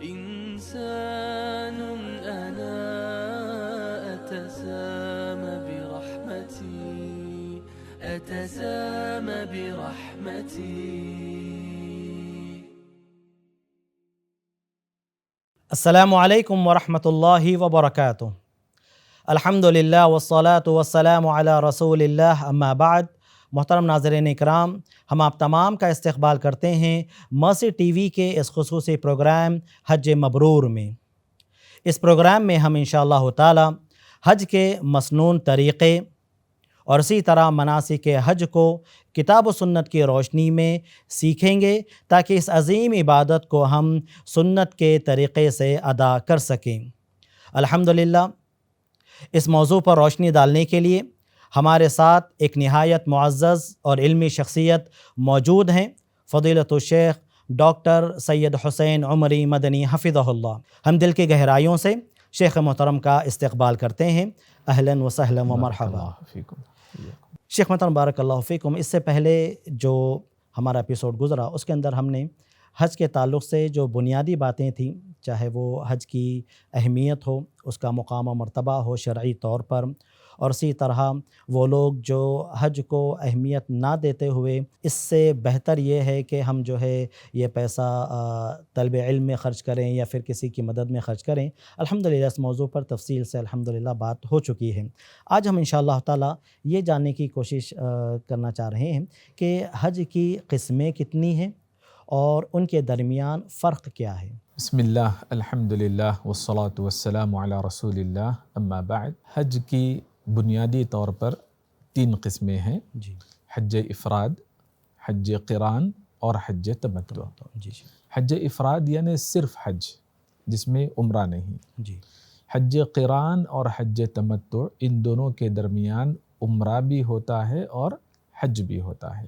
إنسان أنا أتسامى برحمتي. السلام علیکم ورحمۃ اللہ وبرکاتہ. الحمدللہ والصلاة والسلام علی رسول اللہ، اما بعد. محترم ناظرین اکرام، ہم آپ تمام کا استقبال کرتے ہیں مرسی ٹی وی کے اس خصوصی پروگرام حج مبرور میں. اس پروگرام میں ہم انشاءاللہ تعالی حج کے مسنون طریقے اور اسی طرح مناسک حج کو کتاب و سنت کی روشنی میں سیکھیں گے تاکہ اس عظیم عبادت کو ہم سنت کے طریقے سے ادا کر سکیں. الحمدللہ اس موضوع پر روشنی ڈالنے کے لیے ہمارے ساتھ ایک نہایت معزز اور علمی شخصیت موجود ہیں، فضیلت الشیخ ڈاکٹر سید حسین عمری مدنی حفظہ اللہ. ہم دل کی گہرائیوں سے شیخ محترم کا استقبال کرتے ہیں. اہلاً و سہلاً و مرحبا. شیخ محترم بارک اللہ فیکم. اس سے پہلے جو ہمارا ایپیسوڈ گزرا اس کے اندر ہم نے حج کے تعلق سے جو بنیادی باتیں تھیں، چاہے وہ حج کی اہمیت ہو، اس کا مقام و مرتبہ ہو شرعی طور پر، اور اسی طرح وہ لوگ جو حج کو اہمیت نہ دیتے ہوئے اس سے بہتر یہ ہے کہ ہم جو ہے یہ پیسہ طلب علم میں خرچ کریں یا پھر کسی کی مدد میں خرچ کریں. الحمدللہ اس موضوع پر تفصیل سے الحمدللہ بات ہو چکی ہے. آج ہم انشاءاللہ تعالی یہ جاننے کی کوشش کرنا چاہ رہے ہیں کہ حج کی قسمیں کتنی ہیں اور ان کے درمیان فرق کیا ہے. بسم اللہ، الحمدللہ والصلاة والسلام علی رسول اللہ، اما بعد. حج کی بنیادی طور پر 3 قسمیں ہیں جی. حج افراد، حج قران اور حج تمتع. جی. حج افراد یعنی صرف حج جس میں عمرہ نہیں. جی. حج قران اور حج تمتع، ان دونوں کے درمیان عمرہ بھی ہوتا ہے اور حج بھی ہوتا ہے،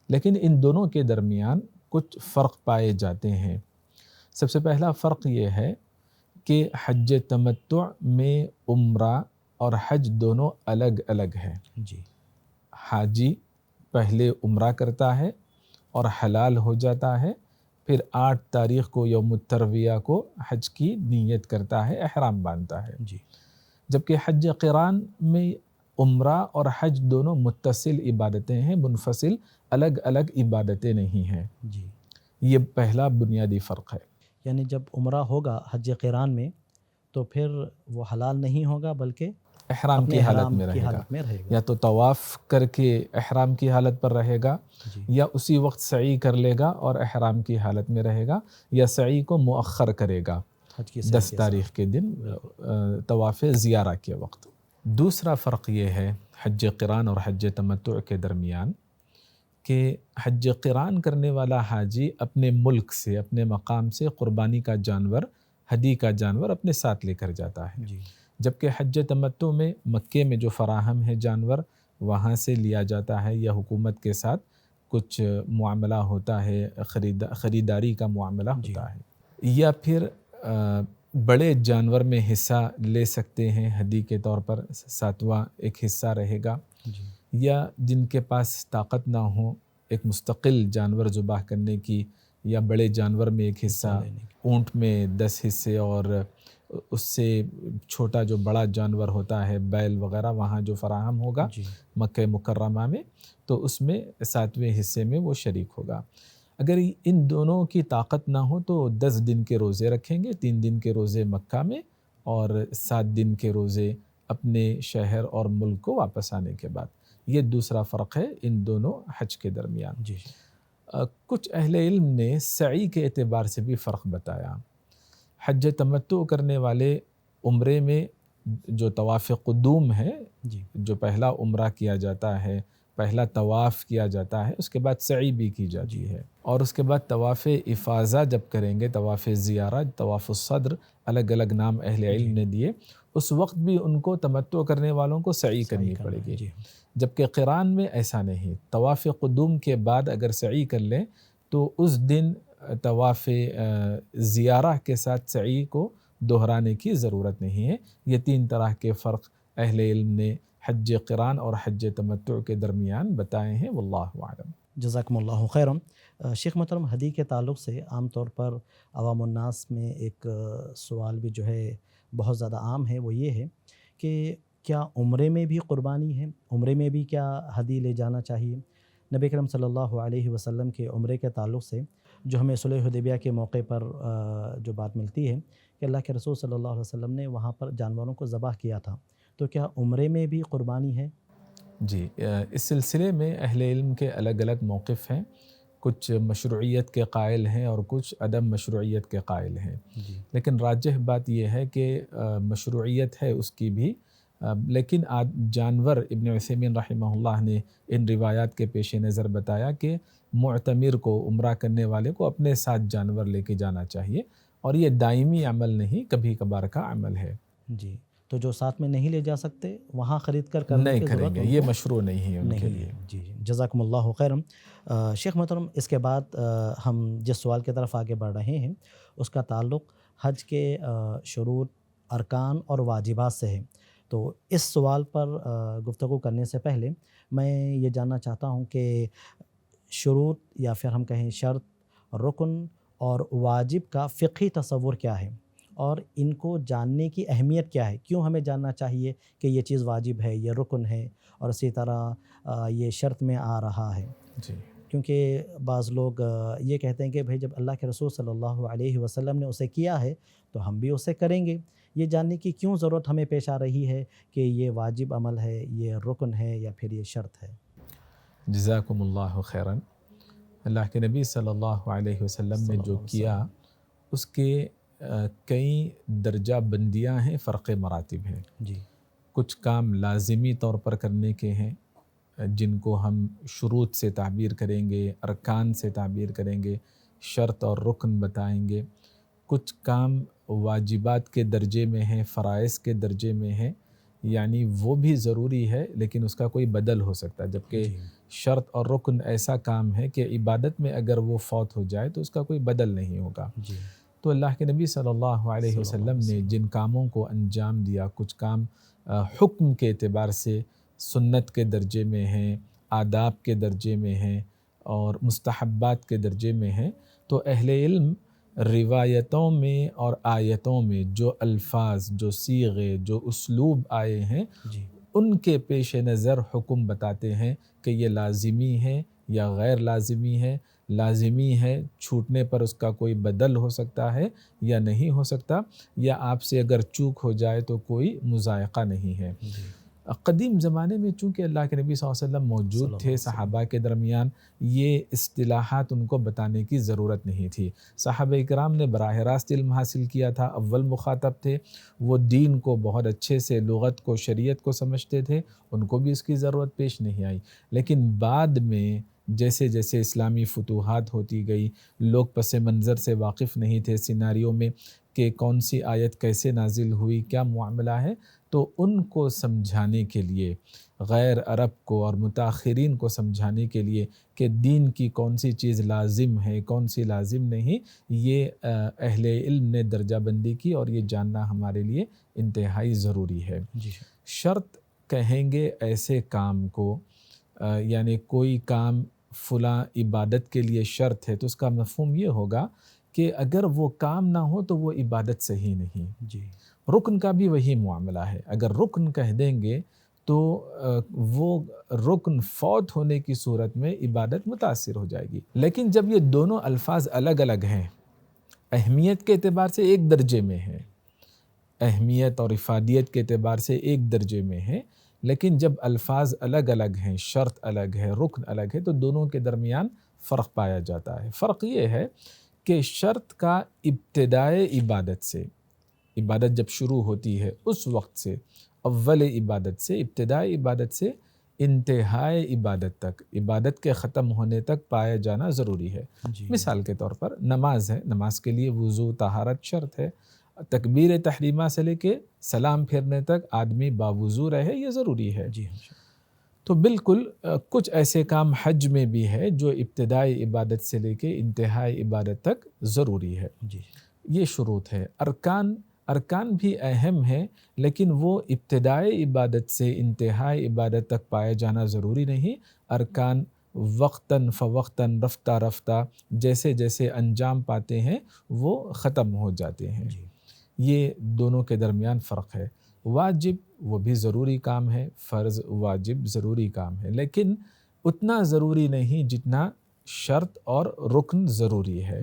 لیکن ان دونوں کے درمیان کچھ فرق پائے جاتے ہیں. سب سے پہلا فرق یہ ہے کہ حج تمتع میں عمرہ اور حج دونوں الگ الگ ہیں. جی. حاجی پہلے عمرہ کرتا ہے اور حلال ہو جاتا ہے، پھر 8 تاریخ کو یوم الترویہ کو حج کی نیت کرتا ہے، احرام باندھتا ہے. جی. جبکہ حج قران میں عمرہ اور حج دونوں متصل عبادتیں ہیں، منفصل الگ الگ عبادتیں نہیں ہیں. جی. یہ پہلا بنیادی فرق ہے. یعنی جب عمرہ ہوگا حج قران میں تو پھر وہ حلال نہیں ہوگا بلکہ احرام کی حالت میں رہے گا. یا تو طواف کر کے احرام کی حالت پر رہے گا، جی. یا اسی وقت سعی کر لے گا اور احرام کی حالت میں رہے گا، یا سعی کو مؤخر کرے گا 10 تاریخ کے دن طواف زیارہ کے وقت. دوسرا فرق یہ ہے حج قران اور حج تمتع کے درمیان کہ حج قران کرنے والا حاجی اپنے ملک سے، اپنے مقام سے قربانی کا جانور، ہدی کا جانور اپنے ساتھ لے کر جاتا ہے. جی. جبکہ حج تمتع میں مکے میں جو فراہم ہے جانور وہاں سے لیا جاتا ہے، یا حکومت کے ساتھ کچھ معاملہ ہوتا ہے، خریداری کا معاملہ ہوتا ہے. یا پھر بڑے جانور میں حصہ لے سکتے ہیں ہدی کے طور پر، 7واں ایک حصہ رہے گا. جی. یا جن کے پاس طاقت نہ ہو ایک مستقل جانور ذبح کرنے کی، یا بڑے جانور میں ایک حصہ، اونٹ میں 10 حصے، اور اس سے چھوٹا جو بڑا جانور ہوتا ہے بیل وغیرہ وہاں جو فراہم ہوگا جی. مکہ مکرمہ میں، تو اس میں 7ویں حصے میں وہ شریک ہوگا. اگر ان دونوں کی طاقت نہ ہو تو 10 دن کے روزے رکھیں گے، 3 دن کے روزے مکہ میں اور 7 دن کے روزے اپنے شہر اور ملک کو واپس آنے کے بعد. یہ دوسرا فرق ہے ان دونوں حج کے درمیان. جی. کچھ اہل علم نے سعی کے اعتبار سے بھی فرق بتایا. حج تمتع کرنے والے عمرے میں جو طواف قدوم ہے، جی. جو پہلا عمرہ کیا جاتا ہے، پہلا طواف کیا جاتا ہے، اس کے بعد سعی بھی کی جاتی ہے، اور اس کے بعد طواف افاضہ جب کریں گے، طواف زیارہ، طواف الصدر، الگ الگ نام اہل علم نے دیے، اس وقت بھی ان کو تمتع کرنے والوں کو سعی کرنی پڑے گی. جبکہ قران میں ایسا نہیں. طواف قدوم کے بعد اگر سعی کر لیں تو اس دن طواف زیارہ کے ساتھ سعی کو دہرانے کی ضرورت نہیں ہے. یہ 3 طرح کے فرق اہل علم نے حج قران اور حج تمتع کے درمیان بتائے ہیں. واللہ اعلم. جزاکم اللہ خیرم۔ شیخ محترم، ہدی کے تعلق سے عام طور پر عوام الناس میں ایک سوال بھی جو ہے بہت زیادہ عام ہے، وہ یہ ہے کہ کیا عمرے میں بھی قربانی ہے؟ عمرے میں بھی کیا ہدی لے جانا چاہیے؟ نبی کرم صلی اللہ علیہ وسلم کے عمرے کے تعلق سے جو ہمیں صلح حدیبیہ کے موقع پر جو بات ملتی ہے کہ اللہ کے رسول صلی اللہ علیہ وسلم نے وہاں پر جانوروں کو ذبح کیا تھا، تو کیا عمرے میں بھی قربانی ہے؟ جی، اس سلسلے میں اہل علم کے الگ الگ موقف ہیں، کچھ مشروعیت کے قائل ہیں اور کچھ عدم مشروعیت کے قائل ہیں، لیکن راجح بات یہ ہے کہ مشروعیت ہے اس کی بھی، لیکن جانور ابن عثیمین رحمہ اللہ نے ان روایات کے پیش نظر بتایا کہ معتمر کو، عمرہ کرنے والے کو اپنے ساتھ جانور لے کے جانا چاہیے، اور یہ دائمی عمل نہیں، کبھی کبھار کا عمل ہے۔ جی، تو جو ساتھ میں نہیں لے جا سکتے وہاں خرید کر کرنے نہیں کی کریں ضرورت گے، ان یہ کو مشروع نہیں ہے ان کے نہیں لیے۔ ہے۔ جی جی، جزاکم اللہ خیرم۔ شیخ محترم، اس کے بعد ہم جس سوال کی طرف آگے بڑھ رہے ہیں اس کا تعلق حج کے شروط، ارکان اور واجبات سے ہے۔ تو اس سوال پر گفتگو کرنے سے پہلے میں یہ جاننا چاہتا ہوں کہ شروط یا پھر ہم کہیں شرط، رکن اور واجب کا فقہی تصور کیا ہے، اور ان کو جاننے کی اہمیت کیا ہے؟ کیوں ہمیں جاننا چاہیے کہ یہ چیز واجب ہے، یہ رکن ہے، اور اسی طرح یہ شرط میں آ رہا ہے؟ جی، کیونکہ بعض لوگ یہ کہتے ہیں کہ بھئی جب اللہ کے رسول صلی اللہ علیہ وسلم نے اسے کیا ہے تو ہم بھی اسے کریں گے۔ یہ جاننے کی کیوں ضرورت ہمیں پیش آ رہی ہے کہ یہ واجب عمل ہے، یہ رکن ہے، یا پھر یہ شرط ہے؟ جزاکم اللہ خیراً۔ اللہ کے نبی صلی اللہ علیہ وسلم نے جو کیا اس کے کئی درجہ بندیاں ہیں، فرق مراتب ہیں۔ جی، کچھ کام لازمی طور پر کرنے کے ہیں جن کو ہم شروط سے تعبیر کریں گے، ارکان سے تعبیر کریں گے، شرط اور رکن بتائیں گے۔ کچھ کام واجبات کے درجے میں ہیں، فرائض کے درجے میں ہیں، یعنی وہ بھی ضروری ہے لیکن اس کا کوئی بدل ہو سکتا ہے، جبکہ شرط اور رکن ایسا کام ہے کہ عبادت میں اگر وہ فوت ہو جائے تو اس کا کوئی بدل نہیں ہوگا۔ جی، تو اللہ کے نبی صلی اللہ علیہ وسلم نے جن کاموں کو انجام دیا، کچھ کام حکم کے اعتبار سے سنت کے درجے میں ہیں، آداب کے درجے میں ہیں اور مستحبات کے درجے میں ہیں، تو اہل علم روایتوں میں اور آیتوں میں جو الفاظ، جو صیغے، جو اسلوب آئے ہیں جی، ان کے پیش نظر حکم بتاتے ہیں کہ یہ لازمی ہے یا غیر لازمی ہے۔ لازمی ہے، چھوٹنے پر اس کا کوئی بدل ہو سکتا ہے یا نہیں ہو سکتا، یا آپ سے اگر چوک ہو جائے تو کوئی مضائقہ نہیں ہے۔ قدیم زمانے میں چونکہ اللہ کے نبی صلی اللہ علیہ وسلم موجود تھے، صحابہ کے درمیان یہ اصطلاحات ان کو بتانے کی ضرورت نہیں تھی۔ صحابہ کرام نے براہ راست علم حاصل کیا تھا، اول مخاطب تھے، وہ دین کو بہت اچھے سے، لغت کو، شریعت کو سمجھتے تھے، ان کو بھی اس کی ضرورت پیش نہیں آئی۔ لیکن بعد میں جیسے جیسے اسلامی فتوحات ہوتی گئی، لوگ پس منظر سے واقف نہیں تھے سیناریو میں کہ کون سی آیت کیسے نازل ہوئی، کیا معاملہ ہے، تو ان کو سمجھانے کے لیے، غیر عرب کو اور متاخرین کو سمجھانے کے لیے کہ دین کی کون سی چیز لازم ہے، کون سی لازم نہیں، یہ اہل علم نے درجہ بندی کی، اور یہ جاننا ہمارے لیے انتہائی ضروری ہے۔ شرط کہیں گے ایسے کام کو، یعنی کوئی کام فلاں عبادت کے لیے شرط ہے تو اس کا مفہوم یہ ہوگا کہ اگر وہ کام نہ ہو تو وہ عبادت صحیح نہیں۔ جی، رکن کا بھی وہی معاملہ ہے، اگر رکن کہہ دیں گے تو وہ رکن فوت ہونے کی صورت میں عبادت متاثر ہو جائے گی۔ لیکن جب یہ دونوں الفاظ الگ الگ ہیں، اہمیت کے اعتبار سے ایک درجے میں ہیں، اہمیت اور افادیت کے اعتبار سے ایک درجے میں ہیں، لیکن جب الفاظ الگ الگ ہیں، شرط الگ ہے، رکن الگ ہے، تو دونوں کے درمیان فرق پایا جاتا ہے۔ فرق یہ ہے کہ شرط کا ابتدائے عبادت سے، عبادت جب شروع ہوتی ہے اس وقت سے، اول عبادت سے، ابتدائی عبادت سے انتہائی عبادت تک، عبادت کے ختم ہونے تک پایا جانا ضروری ہے۔ مثال کے طور پر نماز ہے، نماز کے لیے وضو، طہارت شرط ہے۔ تکبیر تحریمہ سے لے کے سلام پھیرنے تک آدمی باوضو رہے، یہ ضروری ہے۔ تو بالکل کچھ ایسے کام حج میں بھی ہے جو ابتدائی عبادت سے لے کے انتہائی عبادت تک ضروری ہے۔ یہ شروط ہے۔ ارکان بھی اہم ہیں، لیکن وہ ابتدائی عبادت سے انتہائی عبادت تک پایا جانا ضروری نہیں۔ ارکان وقتاً فوقتاً، رفتہ رفتہ، جیسے جیسے انجام پاتے ہیں وہ ختم ہو جاتے ہیں۔ یہ دونوں کے درمیان فرق ہے۔ واجب وہ بھی ضروری کام ہے، فرض واجب ضروری کام ہے، لیکن اتنا ضروری نہیں جتنا شرط اور رکن ضروری ہے۔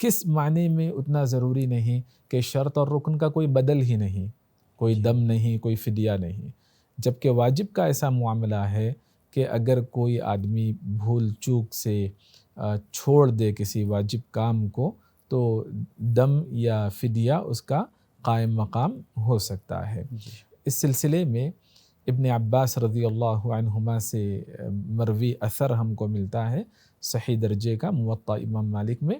کس معنی میں اتنا ضروری نہیں کہ شرط اور رکن کا کوئی بدل ہی نہیں، کوئی دم نہیں، کوئی فدیہ نہیں، جبکہ واجب کا ایسا معاملہ ہے کہ اگر کوئی آدمی بھول چوک سے چھوڑ دے کسی واجب کام کو تو دم یا فدیہ اس کا قائم مقام ہو سکتا ہے۔ اس سلسلے میں ابن عباس رضی اللہ عنہما سے مروی اثر ہم کو ملتا ہے صحیح درجے کا، موطا امام مالک میں۔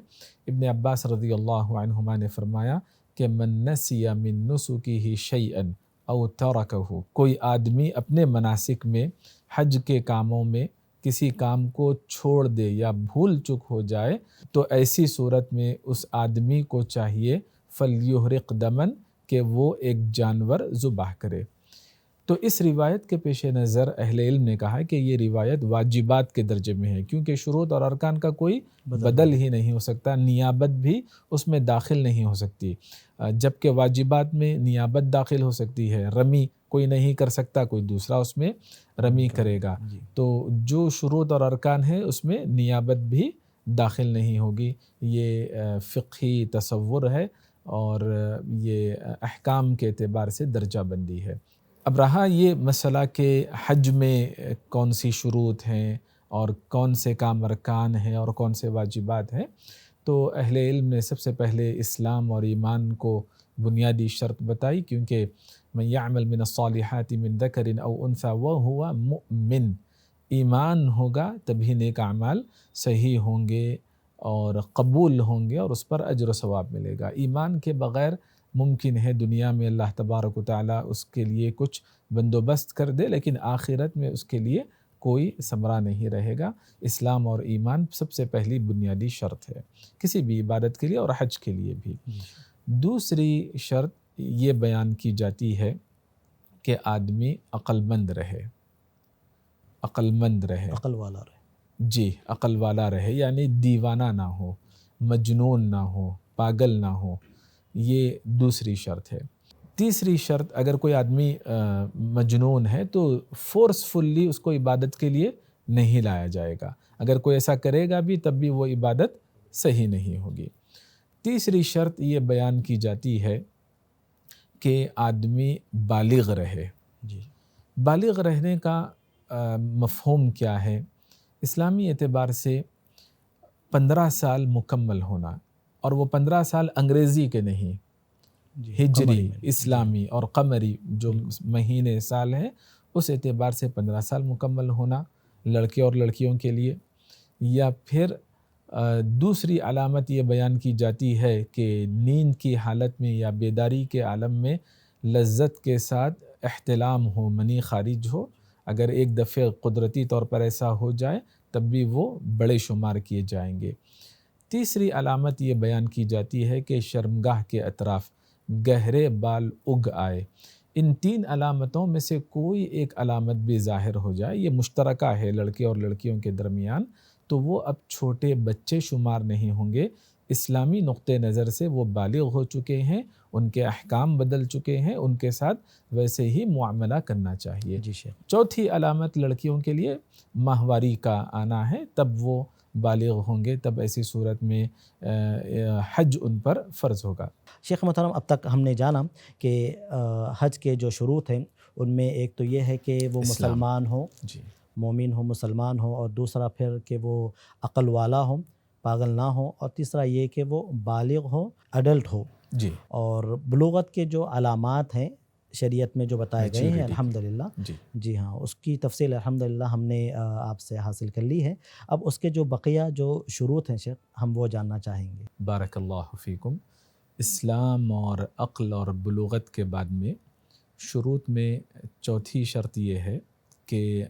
ابن عباس رضی اللہ عنہما نے فرمایا کہ من نسی من نسکہ شیئا او ترکہ، کوئی آدمی اپنے مناسک میں، حج کے کاموں میں کسی کام کو چھوڑ دے یا بھول چک ہو جائے تو ایسی صورت میں اس آدمی کو چاہیے فلیحرق دمن، کہ وہ ایک جانور ذبح کرے۔ تو اس روایت کے پیش نظر اہل علم نے کہا کہ یہ روایت واجبات کے درجے میں ہے، کیونکہ شروط اور ارکان کا کوئی بدل ہی نہیں ہو سکتا، نیابت بھی اس میں داخل نہیں ہو سکتی، جبکہ واجبات میں نیابت داخل ہو سکتی ہے۔ رمی کوئی نہیں کر سکتا، کوئی دوسرا اس میں رمی کرے گا، تو جو شروط اور ارکان ہے اس میں نیابت بھی داخل نہیں ہوگی۔ یہ فقہی تصور ہے اور یہ احکام کے اعتبار سے درجہ بندی ہے۔ اب رہا یہ مسئلہ کہ حج میں کون سی شروط ہیں اور کون سے کام ارکان ہیں اور کون سے واجبات ہیں، تو اہل علم نے سب سے پہلے اسلام اور ایمان کو بنیادی شرط بتائی، کیونکہ من یعمل من الصالحات من ذکر او انثی وہو مؤمن، ایمان ہوگا تبھی نیک اعمال صحیح ہوں گے اور قبول ہوں گے اور اس پر اجر و ثواب ملے گا۔ ایمان کے بغیر ممکن ہے دنیا میں اللہ تبارک و تعالیٰ اس کے لیے کچھ بندوبست کر دے، لیکن آخرت میں اس کے لیے کوئی ثمرہ نہیں رہے گا۔ اسلام اور ایمان سب سے پہلی بنیادی شرط ہے کسی بھی عبادت کے لیے اور حج کے لیے بھی۔ دوسری شرط یہ بیان کی جاتی ہے کہ آدمی عقل مند رہے، عقل مند رہے، عقل والا رہے، جی عقل والا رہے، یعنی دیوانہ نہ ہو، مجنون نہ ہو، پاگل نہ ہو، یہ دوسری شرط ہے۔ تیسری شرط، اگر کوئی آدمی مجنون ہے تو فورسفلی اس کو عبادت کے لیے نہیں لایا جائے گا، اگر کوئی ایسا کرے گا بھی تب بھی وہ عبادت صحیح نہیں ہوگی۔ تیسری شرط یہ بیان کی جاتی ہے کہ آدمی بالغ رہے۔ بالغ رہنے کا مفہوم کیا ہے؟ اسلامی اعتبار سے 15 سال مکمل ہونا، اور وہ 15 سال انگریزی کے نہیں، ہجری، اسلامی اور قمری جو مہینے سال ہیں اس اعتبار سے 15 سال مکمل ہونا لڑکے اور لڑکیوں کے لیے۔ یا پھر دوسری علامت یہ بیان کی جاتی ہے کہ نیند کی حالت میں یا بیداری کے عالم میں لذت کے ساتھ احتلام ہو، منی خارج ہو، اگر ایک دفعہ قدرتی طور پر ایسا ہو جائے تب بھی وہ بڑے شمار کیے جائیں گے۔ تیسری علامت یہ بیان کی جاتی ہے کہ شرمگاہ کے اطراف گہرے بال اگ آئے۔ ان تین علامتوں میں سے کوئی ایک علامت بھی ظاہر ہو جائے، یہ مشترکہ ہے لڑکے اور لڑکیوں کے درمیان، تو وہ اب چھوٹے بچے شمار نہیں ہوں گے، اسلامی نقطہ نظر سے وہ بالغ ہو چکے ہیں، ان کے احکام بدل چکے ہیں، ان کے ساتھ ویسے ہی معاملہ کرنا چاہیے۔ جی شیخ۔ چوتھی علامت لڑکیوں کے لیے ماہواری کا آنا ہے، تب وہ بالغ ہوں گے، تب ایسی صورت میں حج ان پر فرض ہوگا۔ شیخ محترم، اب تک ہم نے جانا کہ حج کے جو شروط ہیں ان میں ایک تو یہ ہے کہ وہ مسلمان ہو، جی، مومن ہو، مسلمان ہو، اور دوسرا پھر کہ وہ عقل والا ہو، پاگل نہ ہو، اور تیسرا یہ کہ وہ بالغ ہو، ایڈلٹ ہو۔ جی، اور بلوغت کے جو علامات ہیں شریعت میں جو بتائے گئے ہیں الحمدللہ، جی ہاں، اس کی تفصیل الحمدللہ ہم نے آپ سے حاصل کر لی ہے۔ اب اس کے جو بقیہ جو شروط ہیں شیخ، ہم وہ جاننا چاہیں گے۔ بارک اللہ فیکم۔ اسلام اور عقل اور بلوغت کے بعد میں شروط میں چوتھی شرط یہ ہے کہ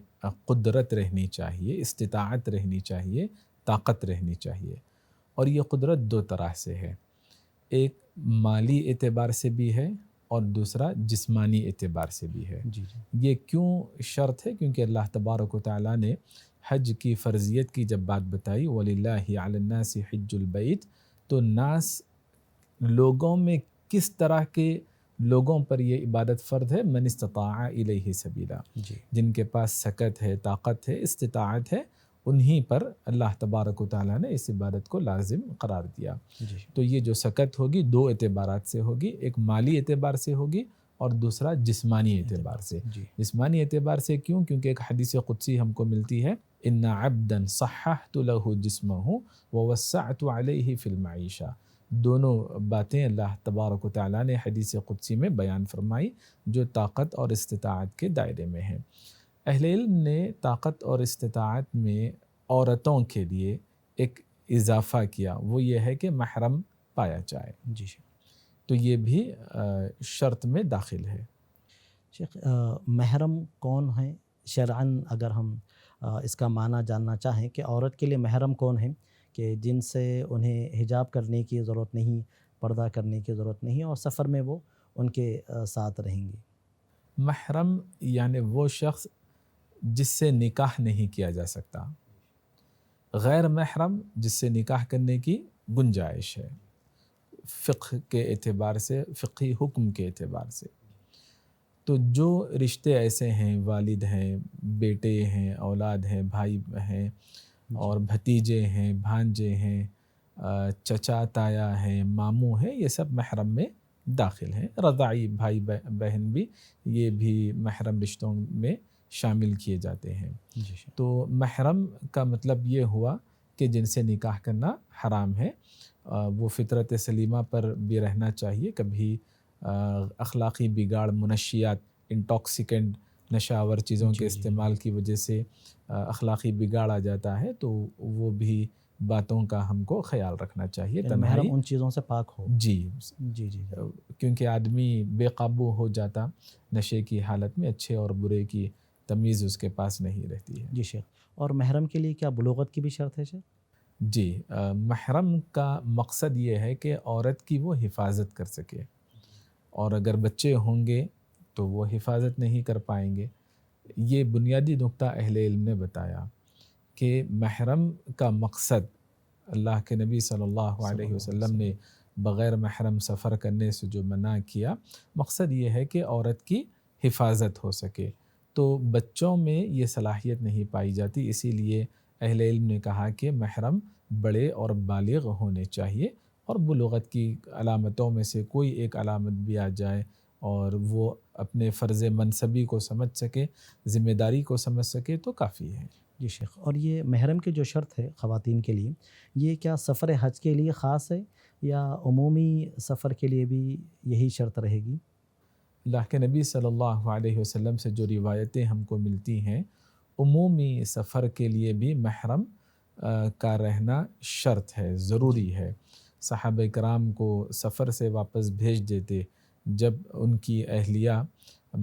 قدرت رہنی چاہیے، استطاعت رہنی چاہیے، طاقت رہنی چاہیے، اور یہ قدرت دو طرح سے ہے، ایک مالی اعتبار سے بھی ہے اور دوسرا جسمانی اعتبار سے بھی ہے۔ یہ کیوں شرط ہے؟ کیونکہ اللہ تبارک و تعالیٰ نے حج کی فرضیت کی جب بات بتائی وَلِلَّهِ عَلَى النَّاسِ حِجُّ الْبَيْتِ، تو ناس لوگوں میں کس طرح کے لوگوں پر یہ عبادت فرض ہے؟ من استطاع الیہ سبیلا، جی جن کے پاس سکت ہے، طاقت ہے، استطاعت ہے، انہی پر اللہ تبارک و تعالیٰ نے اس عبادت کو لازم قرار دیا۔ جی تو یہ جو سکت ہوگی دو اعتبارات سے ہوگی، ایک مالی اعتبار سے ہوگی اور دوسرا جسمانی اعتبار سے۔ جی جسمانی اعتبار سے کیوں؟ کیونکہ ایک حدیث قدسی ہم کو ملتی ہے ان عبدا صححت له جسمه ووسعت علیہ فی المعیشہ، دونوں باتیں اللہ تبارک و تعالیٰ نے حدیث قدسی میں بیان فرمائی جو طاقت اور استطاعت کے دائرے میں ہیں۔ اہل علم نے طاقت اور استطاعت میں عورتوں کے لیے ایک اضافہ کیا، وہ یہ ہے کہ محرم پایا جائے، جی تو یہ بھی شرط میں داخل ہے۔ شیخ، محرم کون ہیں شرعاً؟ اگر ہم اس کا معنی جاننا چاہیں کہ عورت کے لیے محرم کون ہیں کہ جن سے انہیں حجاب کرنے کی ضرورت نہیں، پردہ کرنے کی ضرورت نہیں، اور سفر میں وہ ان کے ساتھ رہیں گی؟ محرم یعنی وہ شخص جس سے نکاح نہیں کیا جا سکتا، غیر محرم جس سے نکاح کرنے کی گنجائش ہے فقہ کے اعتبار سے، فقہی حکم کے اعتبار سے۔ تو جو رشتے ایسے ہیں، والد ہیں، بیٹے ہیں، اولاد ہیں، بھائی ہیں اور بھتیجے ہیں، بھانجے ہیں، چچا تایا ہیں، ماموں ہیں، یہ سب محرم میں داخل ہیں۔ رضاعی بھائی بہن بھی، یہ بھی محرم رشتوں میں شامل کیے جاتے ہیں۔ جی تو محرم کا مطلب یہ ہوا کہ جن سے نکاح کرنا حرام ہے، وہ فطرت سلیمہ پر بھی رہنا چاہیے۔ کبھی اخلاقی بگاڑ، منشیات، انٹاکسیکینٹ نشہ آور چیزوں کے استعمال کی وجہ سے اخلاقی بگاڑ آ جاتا ہے، تو وہ بھی باتوں کا ہم کو خیال رکھنا چاہیے۔ یعنی محرم ان چیزوں سے پاک ہو۔ جی جی جی کیونکہ آدمی بے قابو ہو جاتا نشے کی حالت میں، اچھے اور برے کی تمیز اس کے پاس نہیں رہتی ہے۔ جی شیخ، اور محرم کے لیے کیا بلوغت کی بھی شرط ہے شیخ؟ جی، محرم کا مقصد یہ ہے کہ عورت کی وہ حفاظت کر سکے، اور اگر بچے ہوں گے تو وہ حفاظت نہیں کر پائیں گے۔ یہ بنیادی نقطہ اہل علم نے بتایا کہ محرم کا مقصد، اللہ کے نبی صلی اللہ علیہ وسلم نے بغیر محرم سفر کرنے سے جو منع کیا، مقصد یہ ہے کہ عورت کی حفاظت ہو سکے۔ تو بچوں میں یہ صلاحیت نہیں پائی جاتی، اسی لیے اہل علم نے کہا کہ محرم بڑے اور بالغ ہونے چاہیے، اور بلوغت کی علامتوں میں سے کوئی ایک علامت بھی آ جائے اور وہ اپنے فرض منصبی کو سمجھ سکے، ذمہ داری کو سمجھ سکے تو کافی ہے۔ جی شیخ، اور یہ محرم کی جو شرط ہے خواتین کے لیے، یہ کیا سفر حج کے لیے خاص ہے یا عمومی سفر کے لیے بھی یہی شرط رہے گی؟ اللہ کے نبی صلی اللہ علیہ وسلم سے جو روایتیں ہم کو ملتی ہیں، عمومی سفر کے لیے بھی محرم کا رہنا شرط ہے، ضروری ہے۔ صحابہ کرام کو سفر سے واپس بھیج دیتے جب ان کی اہلیہ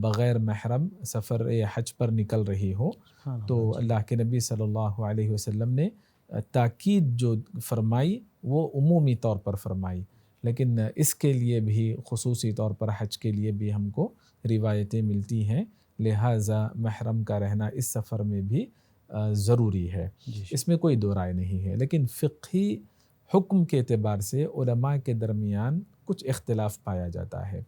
بغیر محرم سفر حج پر نکل رہی ہو، تو اللہ کے نبی صلی اللہ علیہ وسلم نے تاکید جو فرمائی وہ عمومی طور پر فرمائی، لیکن اس کے لیے بھی خصوصی طور پر حج کے لیے بھی ہم کو روایتیں ملتی ہیں، لہٰذا محرم کا رہنا اس سفر میں بھی ضروری ہے، اس میں کوئی دو رائے نہیں ہے۔ لیکن فقہی حکم کے اعتبار سے علماء کے درمیان کچھ اختلاف پایا جاتا ہے۔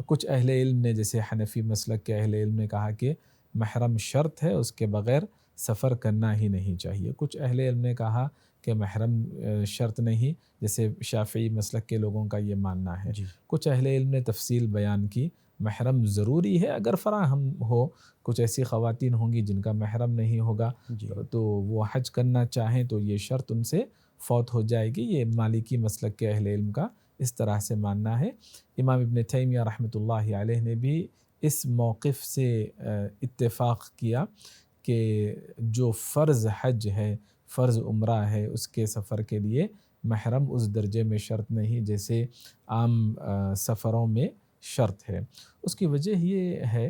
کچھ اہل علم نے، جیسے حنفی مسلک کے اہل علم نے کہا کہ محرم شرط ہے، اس کے بغیر سفر کرنا ہی نہیں چاہیے۔ کچھ اہل علم نے کہا کہ محرم شرط نہیں، جیسے شافعی مسلک کے لوگوں کا یہ ماننا ہے۔ کچھ اہل علم نے تفصیل بیان کی، محرم ضروری ہے اگر فراہم ہو، کچھ ایسی خواتین ہوں گی جن کا محرم نہیں ہوگا تو وہ حج کرنا چاہیں تو یہ شرط ان سے فوت ہو جائے گی۔ یہ مالکی مسلک کے اہل علم کا اس طرح سے ماننا ہے۔ امام ابن تیمیہ رحمۃ اللہ علیہ نے بھی اس موقف سے اتفاق کیا کہ جو فرض حج ہے، فرض عمرہ ہے، اس کے سفر کے لیے محرم اس درجے میں شرط نہیں جیسے عام سفروں میں شرط ہے۔ اس کی وجہ یہ ہے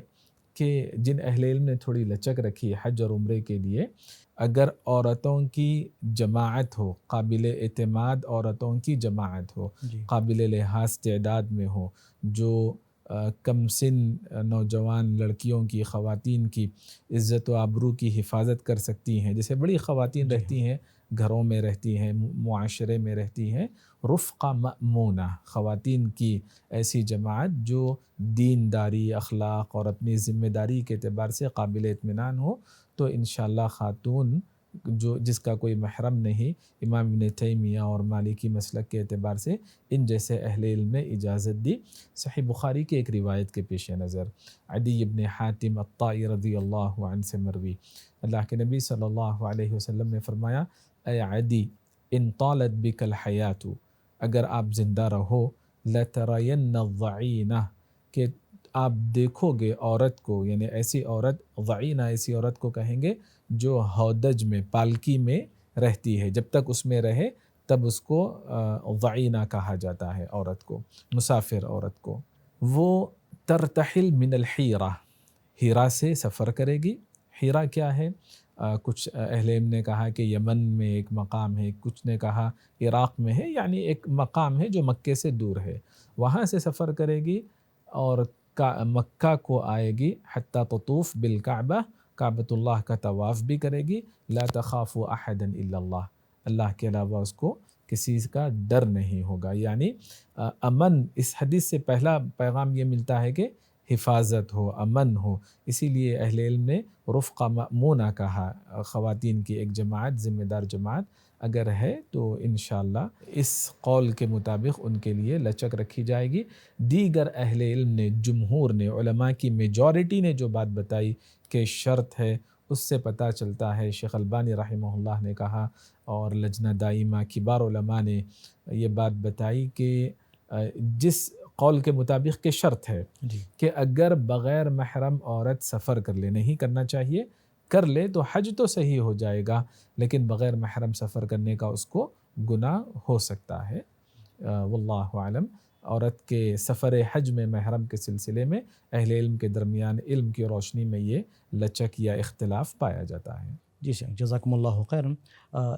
کہ جن اہل علم نے تھوڑی لچک رکھی حج اور عمرے کے لیے، اگر عورتوں کی جماعت ہو، قابل اعتماد عورتوں کی جماعت ہو، قابل لحاظ تعداد میں ہو، جو کم سن نوجوان لڑکیوں کی، خواتین کی عزت و آبرو کی حفاظت کر سکتی ہیں. جیسے بڑی خواتین رہتی ہیں، گھروں میں رہتی ہیں، معاشرے میں رہتی ہیں، رفقہ مأمونہ، خواتین کی ایسی جماعت جو دینداری، اخلاق اور اپنی ذمہ داری کے اعتبار سے قابل اطمینان ہو، تو انشاءاللہ خاتون جس کا کوئی محرم نہیں، امام ابن تیمیہ اور مالکی مسلک کے اعتبار سے ان جیسے اہل علم نے اجازت دی. صحیح بخاری کی ایک روایت کے پیش نظر عدی ابن حاتم الطائی رضی اللہ عنہ سے مروی، اللہ کے نبی صلی اللہ علیہ وسلم نے فرمایا: اے عدی، ان طالت بک الحیات، اگر آپ زندہ رہو، لترین الضعینہ، کہ آپ دیکھو گے عورت کو، یعنی ایسی عورت، ضعینہ ایسی عورت کو کہیں گے جو ہودج میں، پالکی میں رہتی ہے. جب تک اس میں رہے تب اس کو ضعینہ کہا جاتا ہے، عورت کو، مسافر عورت کو. وہ ترتحل من الحیرہ، ہیرا سے سفر کرے گی. ہیرا کیا ہے؟ کچھ اہل علم نے کہا کہ یمن میں ایک مقام ہے، کچھ نے کہا عراق میں ہے، یعنی ایک مقام ہے جو مکے سے دور ہے. وہاں سے سفر کرے گی اور مکہ کو آئے گی، حتی تطوف بالکعبہ، کعبۃ اللہ کا طواف بھی کرے گی. لا تخاف احدا الا اللہ، اللہ کے علاوہ اس کو کسی کا ڈر نہیں ہوگا. یعنی امن، اس حدیث سے پہلا پیغام یہ ملتا ہے کہ حفاظت ہو، امن ہو. اسی لیے اہل علم نے رفقہ مأمونہ کہا. خواتین کی ایک جماعت، ذمہ دار جماعت اگر ہے تو انشاءاللہ اس قول کے مطابق ان کے لیے لچک رکھی جائے گی. دیگر اہل علم نے، جمہور نے، علماء کی میجورٹی نے جو بات بتائی کہ شرط ہے، اس سے پتہ چلتا ہے، شیخ البانی رحمہ اللہ نے کہا اور لجنہ دائمہ کبار علماء نے یہ بات بتائی کہ جس قول کے مطابق کہ شرط ہے کہ اگر بغیر محرم عورت سفر کر لے، نہیں کرنا چاہیے، کر لے تو حج تو صحیح ہو جائے گا، لیکن بغیر محرم سفر کرنے کا اس کو گناہ ہو سکتا ہے. واللہ اعلم. عورت کے سفر حج میں محرم کے سلسلے میں اہل علم کے درمیان علم کی روشنی میں یہ لچک یا اختلاف پایا جاتا ہے. جی شیخ، جزاکم اللہ خیرا.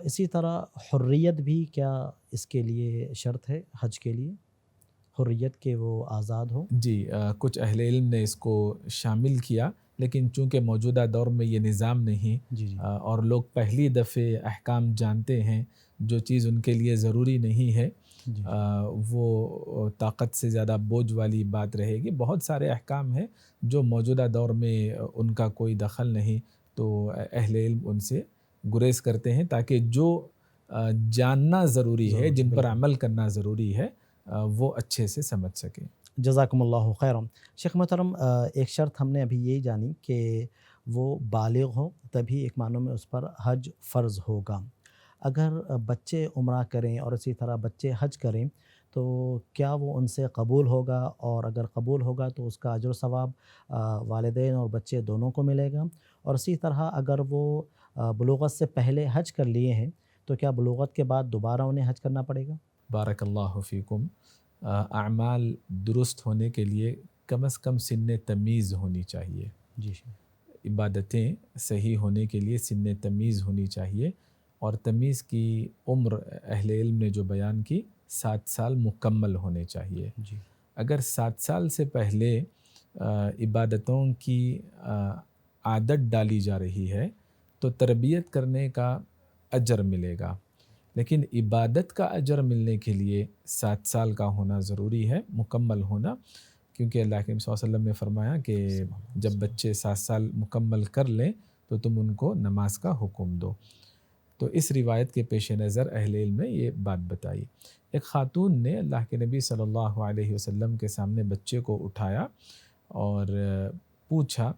اسی طرح حریت بھی کیا اس کے لیے شرط ہے حج کے لیے؟ حریت کے وہ آزاد ہو؟ جی، کچھ اہل علم نے اس کو شامل کیا، لیکن چونکہ موجودہ دور میں یہ نظام نہیں اور لوگ پہلی دفعہ احکام جانتے ہیں، جو چیز ان کے لیے ضروری نہیں ہے وہ طاقت سے زیادہ بوجھ والی بات رہے گی. بہت سارے احکام ہیں جو موجودہ دور میں ان کا کوئی دخل نہیں، تو اہل علم ان سے گریز کرتے ہیں تاکہ جو جاننا ضروری ہے، جن پر عمل کرنا ضروری ہے، وہ اچھے سے سمجھ سکیں. جزاکم اللہ خیرا. شیخ محترم، ایک شرط ہم نے ابھی یہی جانی کہ وہ بالغ ہو، تبھی ایک معنوں میں اس پر حج فرض ہوگا. اگر بچے عمرہ کریں اور اسی طرح بچے حج کریں تو کیا وہ ان سے قبول ہوگا؟ اور اگر قبول ہوگا تو اس کا اجر و ثواب والدین اور بچے دونوں کو ملے گا؟ اور اسی طرح اگر وہ بلوغت سے پہلے حج کر لیے ہیں تو کیا بلوغت کے بعد دوبارہ انہیں حج کرنا پڑے گا؟ بارک اللہ فیکم. اعمال درست ہونے کے لیے کم از کم سن تمیز ہونی چاہیے. جی، عبادتیں صحیح ہونے کے لیے سن تمیز ہونی چاہیے، اور تمیز کی عمر اہل علم نے جو بیان کی 7 سال مکمل ہونے چاہیے. جی. اگر 7 سال سے پہلے عبادتوں کی عادت ڈالی جا رہی ہے تو تربیت کرنے کا اجر ملے گا، لیکن عبادت کا اجر ملنے کے لیے 7 سال کا ہونا ضروری ہے، مکمل ہونا. کیونکہ اللہ کے نبی صلی اللہ علیہ وسلم نے فرمایا کہ جب بچے 7 سال مکمل کر لیں تو تم ان کو نماز کا حکم دو. تو اس روایت کے پیش نظر اہل علم نے یہ بات بتائی. ایک خاتون نے اللہ کے نبی صلی اللہ علیہ وسلم کے سامنے بچے کو اٹھایا اور پوچھا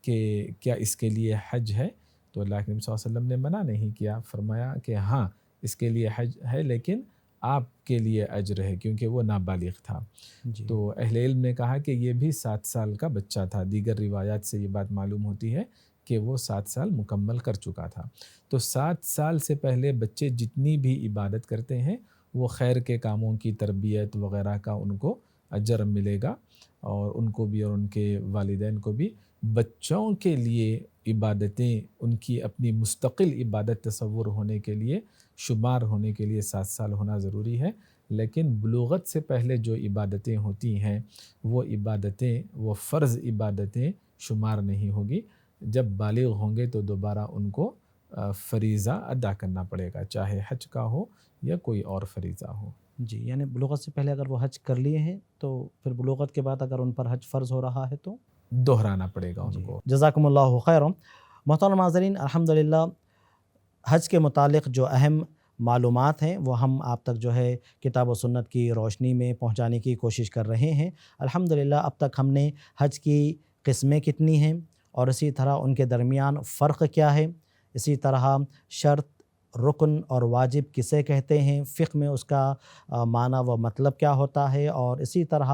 کہ کیا اس کے لیے حج ہے؟ تو اللہ کے نبی صلی اللہ علیہ وسلم نے منع نہیں کیا، فرمایا کہ ہاں اس کے لیے حج ہے، لیکن آپ کے لیے اجر ہے کیونکہ وہ نابالغ تھا. تو اہل علم نے کہا کہ یہ بھی 7 سال کا بچہ تھا. دیگر روایات سے یہ بات معلوم ہوتی ہے کہ وہ 7 سال مکمل کر چکا تھا. تو 7 سال سے پہلے بچے جتنی بھی عبادت کرتے ہیں وہ خیر کے کاموں کی تربیت وغیرہ کا ان کو اجر ملے گا، اور ان کو بھی اور ان کے والدین کو بھی. بچوں کے لیے عبادتیں ان کی اپنی مستقل عبادت تصور ہونے کے لیے، شمار ہونے کے لیے 7 سال ہونا ضروری ہے. لیکن بلوغت سے پہلے جو عبادتیں ہوتی ہیں وہ عبادتیں، وہ فرض عبادتیں شمار نہیں ہوگی. جب بالغ ہوں گے تو دوبارہ ان کو فریضہ ادا کرنا پڑے گا، چاہے حج کا ہو یا کوئی اور فریضہ ہو. جی، یعنی بلوغت سے پہلے اگر وہ حج کر لیے ہیں تو پھر بلوغت کے بعد اگر ان پر حج فرض ہو رہا ہے تو دہرانا پڑے گا ان کو. جزاکم اللہ خیر. محترم ناظرین، الحمدللہ حج کے متعلق جو اہم معلومات ہیں وہ ہم آپ تک جو ہے کتاب و سنت کی روشنی میں پہنچانے کی کوشش کر رہے ہیں. الحمدللہ اب تک ہم نے حج کی قسمیں کتنی ہیں اور اسی طرح ان کے درمیان فرق کیا ہے، اسی طرح شرط، رکن اور واجب کسے کہتے ہیں، فقہ میں اس کا معنی و مطلب کیا ہوتا ہے، اور اسی طرح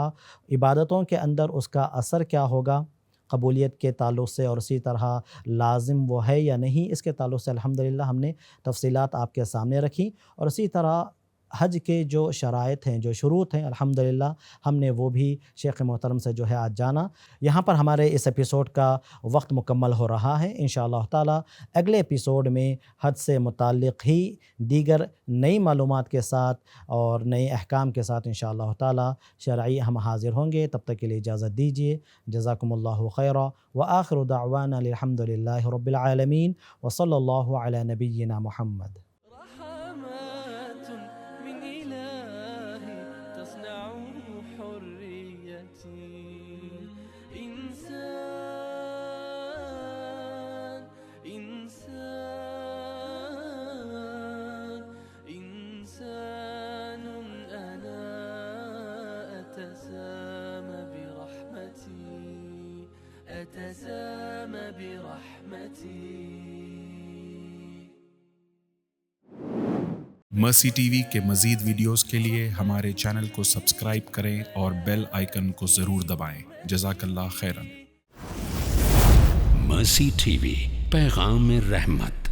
عبادتوں کے اندر اس کا اثر کیا ہوگا قبولیت کے تعلق سے، اور اسی طرح لازم وہ ہے یا نہیں اس کے تعلق سے الحمدللہ ہم نے تفصیلات آپ کے سامنے رکھی. اور اسی طرح حج کے جو شرائط ہیں، جو شروط ہیں، الحمدللہ ہم نے وہ بھی شیخ محترم سے جو ہے آج جانا. یہاں پر ہمارے اس ایپیسوڈ کا وقت مکمل ہو رہا ہے. انشاءاللہ تعالی اگلے ایپیسوڈ میں حج سے متعلق ہی دیگر نئی معلومات کے ساتھ اور نئے احکام کے ساتھ انشاءاللہ تعالی شرعی ہم حاضر ہوں گے. تب تک کے لیے اجازت دیجیے. جزاکم اللہ خیرا وآخر دعوانا الحمدللہ رب العالمین وصلی اللہ علی نبینا محمد. أتسامى برحمتي. مرسی ٹی وی کے مزید ویڈیوز کے لیے ہمارے چینل کو سبسکرائب کریں اور بیل آئیکن کو ضرور دبائیں. جزاک اللہ خیرا. مرسی ٹی وی، پیغام رحمت.